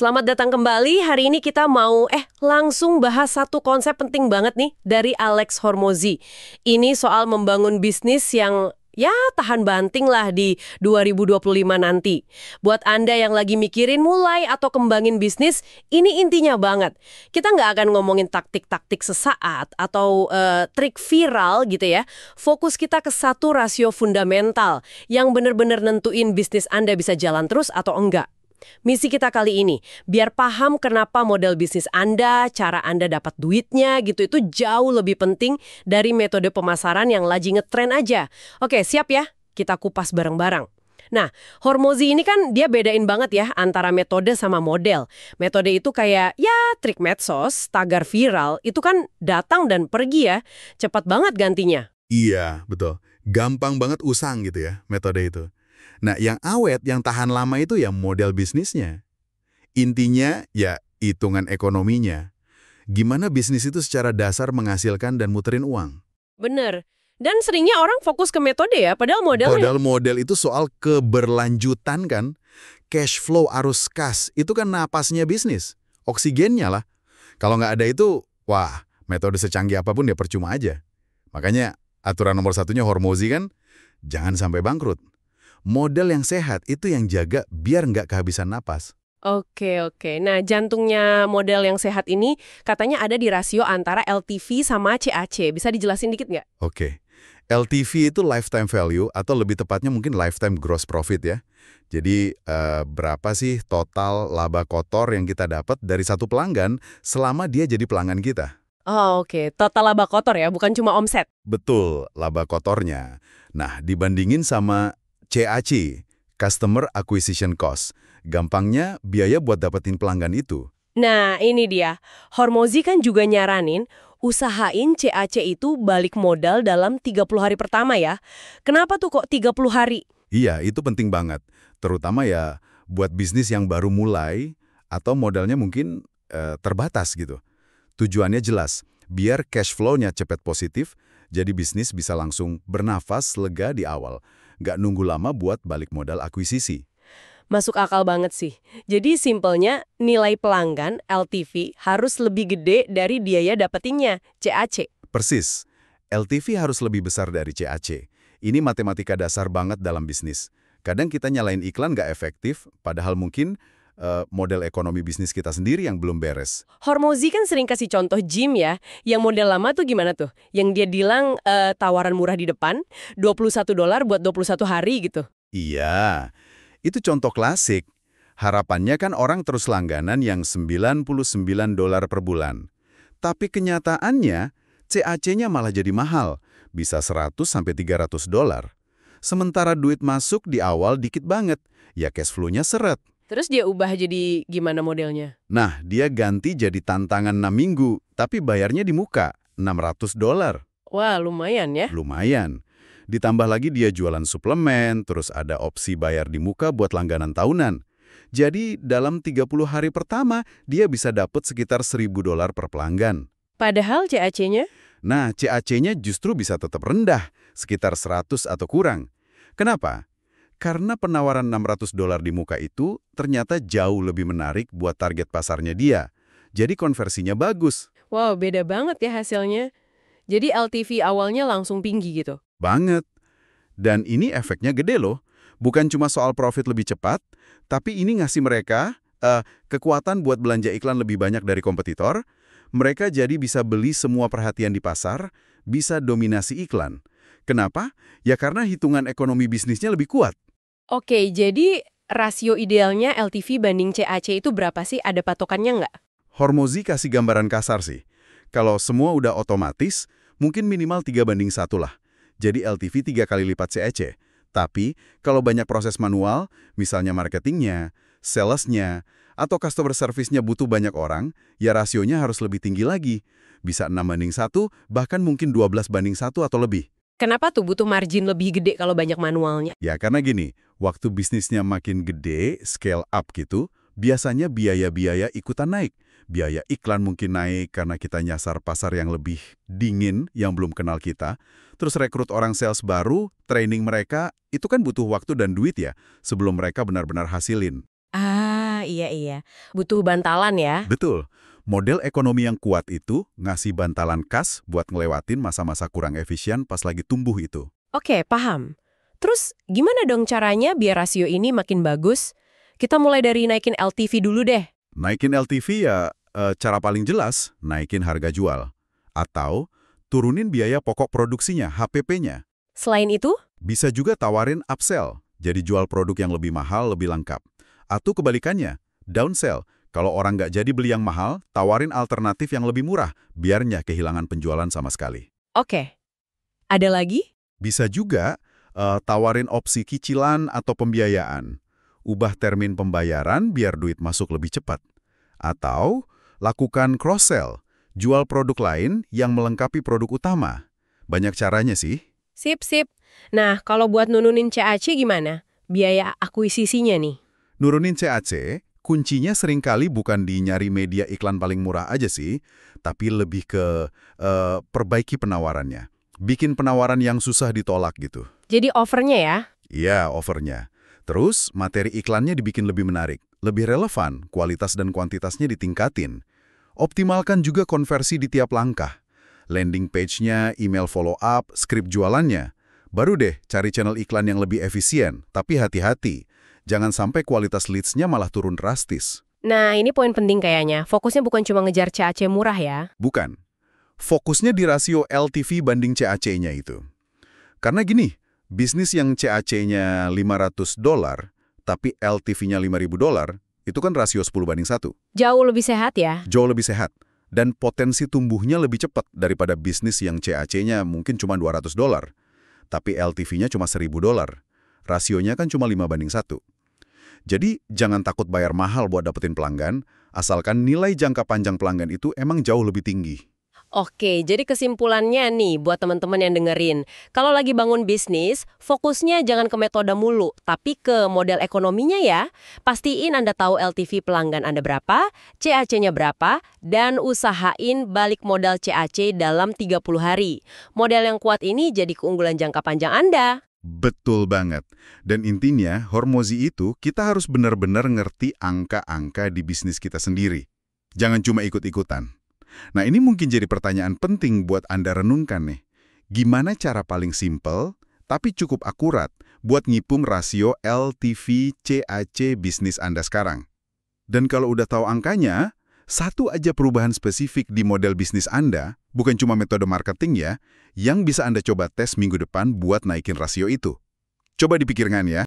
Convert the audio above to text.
Selamat datang kembali. Hari ini kita mau langsung bahas satu konsep penting banget nih dari Alex Hormozi. Ini soal membangun bisnis yang tahan banting lah di 2025 nanti. Buat Anda yang lagi mikirin mulai atau kembangin bisnis, ini intinya banget. Kita nggak akan ngomongin taktik-taktik sesaat atau trik viral gitu ya. Fokus kita ke satu rasio fundamental yang benar-benar nentuin bisnis Anda bisa jalan terus atau enggak. Misi kita kali ini, biar paham kenapa model bisnis Anda, cara Anda dapat duitnya gitu, itu jauh lebih penting dari metode pemasaran yang lagi ngetren aja. Oke, siap ya? Kita kupas bareng-bareng. Nah, Hormozi ini kan dia bedain banget ya antara metode sama model. Metode itu kayak trik medsos, tagar viral, itu kan datang dan pergi ya. Cepat banget gantinya. Iya, betul. Gampang banget usang gitu ya, metode itu. Nah, yang awet, yang tahan lama itu ya model bisnisnya. Intinya ya hitungan ekonominya. Gimana bisnis itu secara dasar menghasilkan dan muterin uang. Bener. Dan seringnya orang fokus ke metode ya, padahal modelnya... Padahal model itu soal keberlanjutan kan. Cash flow arus kas, itu kan napasnya bisnis. Oksigennya lah. Kalau nggak ada itu, wah, metode secanggih apapun ya percuma aja. Makanya aturan nomor satunya Hormozi kan, jangan sampai bangkrut. Model yang sehat itu yang jaga biar nggak kehabisan napas. Oke. Nah, jantungnya model yang sehat ini katanya ada di rasio antara LTV sama CAC. Bisa dijelasin dikit nggak? Oke. LTV itu lifetime value atau lebih tepatnya mungkin lifetime gross profit ya. Jadi berapa sih total laba kotor yang kita dapat dari satu pelanggan selama dia jadi pelanggan kita? Oh, oke. Total laba kotor ya, bukan cuma omset. Betul, laba kotornya. Nah, dibandingin sama CAC, Customer Acquisition Cost. Gampangnya, biaya buat dapetin pelanggan itu. Nah, ini dia. Hormozi kan juga nyaranin, usahain CAC itu balik modal dalam 30 hari pertama ya. Kenapa tuh kok 30 hari? Iya, itu penting banget. Terutama ya buat bisnis yang baru mulai atau modalnya mungkin terbatas gitu. Tujuannya jelas, biar cash flow-nya cepat positif, jadi bisnis bisa langsung bernafas lega di awal. Nggak nunggu lama buat balik modal akuisisi. Masuk akal banget sih. Jadi simpelnya nilai pelanggan LTV harus lebih gede dari biaya dapetinnya, CAC. Persis. LTV harus lebih besar dari CAC. Ini matematika dasar banget dalam bisnis. Kadang kita nyalain iklan nggak efektif, padahal mungkin model ekonomi bisnis kita sendiri yang belum beres. Hormozi kan sering kasih contoh gym ya. Yang model lama tuh gimana tuh? Yang dia bilang tawaran murah di depan, $21 buat 21 hari gitu. Iya, itu contoh klasik. Harapannya kan orang terus langganan yang $99 per bulan. Tapi kenyataannya, CAC-nya malah jadi mahal, bisa $100-300. Sementara duit masuk di awal dikit banget, ya cash flow-nya seret. Terus dia ubah jadi gimana modelnya? Nah, dia ganti jadi tantangan 6 minggu, tapi bayarnya di muka, $600. Wah, lumayan ya. Lumayan. Ditambah lagi dia jualan suplemen, terus ada opsi bayar di muka buat langganan tahunan. Jadi, dalam 30 hari pertama, dia bisa dapat sekitar $1.000 per pelanggan. Padahal CAC-nya? Nah, CAC-nya justru bisa tetap rendah, sekitar 100 atau kurang. Kenapa? Karena penawaran $600 di muka itu ternyata jauh lebih menarik buat target pasarnya dia. Jadi konversinya bagus. Wow, beda banget ya hasilnya. Jadi LTV awalnya langsung tinggi gitu. Banget. Dan ini efeknya gede loh. Bukan cuma soal profit lebih cepat, tapi ini ngasih mereka kekuatan buat belanja iklan lebih banyak dari kompetitor. Mereka jadi bisa beli semua perhatian di pasar, bisa dominasi iklan. Kenapa? Ya karena hitungan ekonomi bisnisnya lebih kuat. Oke, jadi rasio idealnya LTV banding CAC itu berapa sih? Ada patokannya nggak? Hormozi kasih gambaran kasar sih. Kalau semua udah otomatis, mungkin minimal 3:1 lah. Jadi LTV 3 kali lipat CAC. Tapi, kalau banyak proses manual, misalnya marketingnya, salesnya, atau customer service-nya butuh banyak orang, ya rasionya harus lebih tinggi lagi. Bisa 6:1, bahkan mungkin 12:1 atau lebih. Kenapa tuh butuh margin lebih gede kalau banyak manualnya? Ya karena gini, waktu bisnisnya makin gede, scale up gitu, biasanya biaya-biaya ikutan naik. Biaya iklan mungkin naik karena kita nyasar pasar yang lebih dingin, yang belum kenal kita. Terus rekrut orang sales baru, training mereka, itu kan butuh waktu dan duit ya, sebelum mereka benar-benar hasilin. Ah, Iya. Butuh bantalan ya. Betul. Model ekonomi yang kuat itu ngasih bantalan kas buat ngelewatin masa-masa kurang efisien pas lagi tumbuh itu. Oke, paham. Terus gimana dong caranya biar rasio ini makin bagus? Kita mulai dari naikin LTV dulu deh. Naikin LTV ya cara paling jelas, naikin harga jual. Atau turunin biaya pokok produksinya, HPP-nya. Selain itu, Bisa juga tawarin upsell, jadi jual produk yang lebih mahal, lebih lengkap. Atau kebalikannya, downsell. Kalau orang nggak jadi beli yang mahal, tawarin alternatif yang lebih murah, biar nggak kehilangan penjualan sama sekali. oke. Ada lagi? Bisa juga tawarin opsi cicilan atau pembiayaan. Ubah termin pembayaran biar duit masuk lebih cepat. Atau lakukan cross-sell, jual produk lain yang melengkapi produk utama. Banyak caranya sih. Sip. Nah, kalau buat nurunin CAC gimana? Biaya akuisisinya nih. Nurunin CAC, kuncinya seringkali bukan di nyari media iklan paling murah aja sih, tapi lebih ke perbaiki penawarannya. Bikin penawaran yang susah ditolak gitu. Jadi offernya ya? Iya, offernya. Terus, materi iklannya dibikin lebih menarik, lebih relevan, kualitas dan kuantitasnya ditingkatin. Optimalkan juga konversi di tiap langkah. Landing page-nya, email follow-up, skrip jualannya. Baru deh cari channel iklan yang lebih efisien, tapi hati-hati. Jangan sampai kualitas leads-nya malah turun drastis. Nah, ini poin penting kayaknya. Fokusnya bukan cuma ngejar CAC murah ya. Bukan. Fokusnya di rasio LTV banding CAC-nya itu. Karena gini, bisnis yang CAC-nya $500, tapi LTV-nya $5.000, itu kan rasio 10:1. Jauh lebih sehat ya. Jauh lebih sehat. Dan potensi tumbuhnya lebih cepat daripada bisnis yang CAC-nya mungkin cuma $200, tapi LTV-nya cuma $1.000. Rasionya kan cuma 5:1. Jadi, jangan takut bayar mahal buat dapetin pelanggan, asalkan nilai jangka panjang pelanggan itu emang jauh lebih tinggi. Oke, jadi kesimpulannya nih buat teman-teman yang dengerin. Kalau lagi bangun bisnis, fokusnya jangan ke metode mulu, tapi ke model ekonominya ya. Pastiin Anda tahu LTV pelanggan Anda berapa, CAC-nya berapa, dan usahain balik modal CAC dalam 30 hari. Model yang kuat ini jadi keunggulan jangka panjang Anda. Betul banget. Dan intinya, Hormozi itu kita harus benar-benar ngerti angka-angka di bisnis kita sendiri. Jangan cuma ikut-ikutan. Nah, ini mungkin jadi pertanyaan penting buat Anda renungkan nih. Gimana cara paling simpel, tapi cukup akurat buat ngipung rasio LTV CAC bisnis Anda sekarang? Dan kalau udah tahu angkanya, satu aja perubahan spesifik di model bisnis Anda, bukan cuma metode marketing ya, yang bisa Anda coba tes minggu depan buat naikin rasio itu. Coba dipikirkan ya.